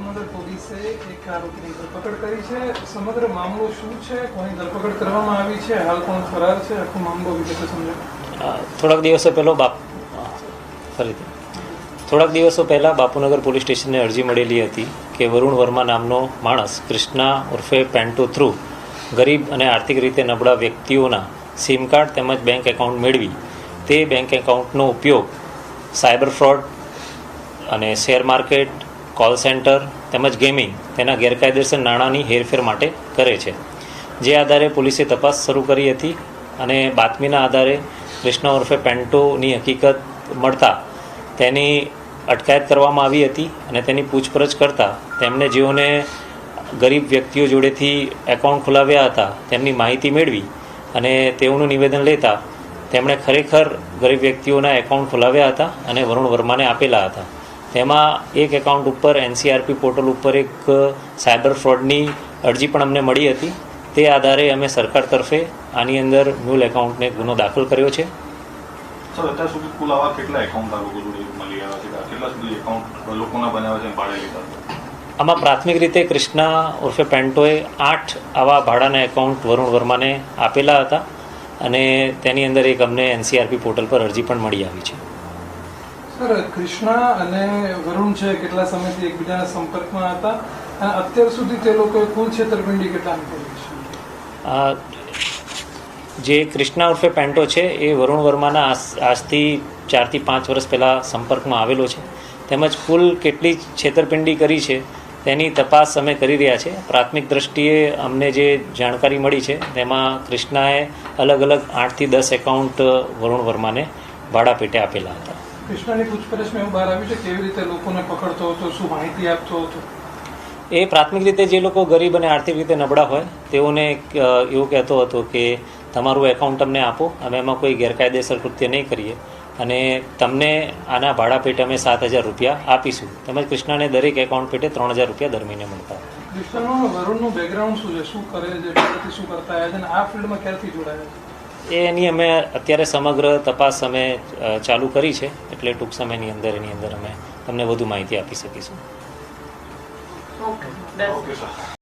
બાપુનગર પોલીસે એક આરોપીની ધરપકડ કરી છે. સમગ્ર મામલો શું છે, કોની ધરપકડ કરવામાં આવી છે, હાલ કોણ ફરાર છે, આખો મામલો વિગતે સમજાવો. થોડાક દિવસો પહેલાં બાપુનગર પોલીસ સ્ટેશનને અરજી મળેલી હતી કે વરુણ વર્મા નામનો માણસ કૃષ્ણા ઉર્ફે પેન્ટો થ્રુ ગરીબ અને આર્થિક રીતે નબળા વ્યક્તિઓના સિમ કાર્ડ તેમજ બેંક એકાઉન્ટ મેળવી તે બેંક એકાઉન્ટનો ઉપયોગ સાયબર ફ્રોડ અને શેર માર્કેટ, કોલ સેન્ટર તેમજ ગેમિંગ તેના ગેરકાયદેસર નાણાંની હેરફેર માટે કરે છે. જે આધારે પોલીસે તપાસ શરૂ કરી હતી અને બાતમીના આધારે કૃષ્ણા ઉર્ફે પેન્ટોની હકીકત મળતા તેની અટકાયત કરવામાં આવી હતી અને તેની પૂછપરછ કરતાં તેમણે જેઓને ગરીબ વ્યક્તિઓ જોડેથી એકાઉન્ટ ખોલાવ્યા હતા તેમની માહિતી મેળવી અને તેઓનું નિવેદન લેતા તેમણે ખરેખર ગરીબ વ્યક્તિઓના એકાઉન્ટ ખોલાવ્યા હતા અને વરુણ વર્માને આપેલા હતા. તેમાં એક એકાઉન્ટ ઉપર NCRP પોર્ટલ ઉપર એક સાયબર ફ્રોડની અરજી પણ અમને મળી હતી. તે આધારે અમે સરકાર તરફે આની અંદર મ્યુલ એકાઉન્ટને ગુનો દાખલ કર્યો છે. સર, અત્યાર સુધી કુલ આવા કેટલા એકાઉન્ટ આ લોકો જોડે મળી આવ્યા છે? કેટલા સુધી એકાઉન્ટ લોકોના બનાવ્યા છે, ભાડે લીધા? આમાં પ્રાથમિક રીતે કૃષ્ણા ઉર્ફે પેન્ટોએ 8 આવા ભાડાના એકાઉન્ટ વરુણ વર્માને આપેલા હતા અને તેની અંદર એક અમને NCRP પોર્ટલ પર અરજી પણ મળી આવી છે. સર, કૃષ્ણા અને વરુણ છે કેટલા સમયથી એકબીજાના સંપર્કમાં હતા અને અત્યાર સુધી તે લોકોએ કુલ છેતરપિંડી કેટલાની કરી છે? જે કૃષ્ણા ઉર્ફે પેન્ટો છે એ વરુણ વર્માના આજથી 4 થી 5 વર્ષ પહેલાં સંપર્કમાં આવેલો છે. તેમજ કુલ કેટલી છેતરપિંડી કરી છે તેની તપાસ અમે કરી રહ્યા છે. પ્રાથમિક દ્રષ્ટિએ અમને જે જાણકારી મળી છે તેમાં કૃષ્ણાએ અલગ અલગ 8 થી 10 એકાઉન્ટ વરુણ વર્માને ભાડા પેટે આપેલા હતા. કૃષ્ણાની પૂછપરછમાં એવું બહાર આવ્યું છે કેવી રીતે લોકોને પકડતો હતો, શું માહિતી આપતો હતો? એ પ્રાથમિક રીતે જે લોકો ગરીબ અને આર્થિક રીતે નબળા હોય તેઓને એવું કહેતો હતો કે તમારું એકાઉન્ટ અમને આપો, અમે એમાં કોઈ ગેરકાયદેસર કૃત્ય નહીં કરીએ અને તમને આના ભાડા પેટે અમે 7,000 રૂપિયા આપીશું. તેમજ કૃષ્ણાને દરેક એકાઉન્ટ પેટે 3,000 રૂપિયા દર મહિને મળતા. કૃષ્ણાનું વરુણનું બેકગ્રાઉન્ડ શું છે, શું કરે છે, પહેલાથી શું કરતા આવ્યા છે અને આ ફિલ્ડમાં ક્યારથી જોડાયા છે? એની અમે અત્યારે સમગ્ર તપાસ અમે ચાલુ કરી છે, એટલે ટૂંક સમયની અંદર એની અંદર અમે તમને વધુ માહિતી આપી શકીશું. Okay sir.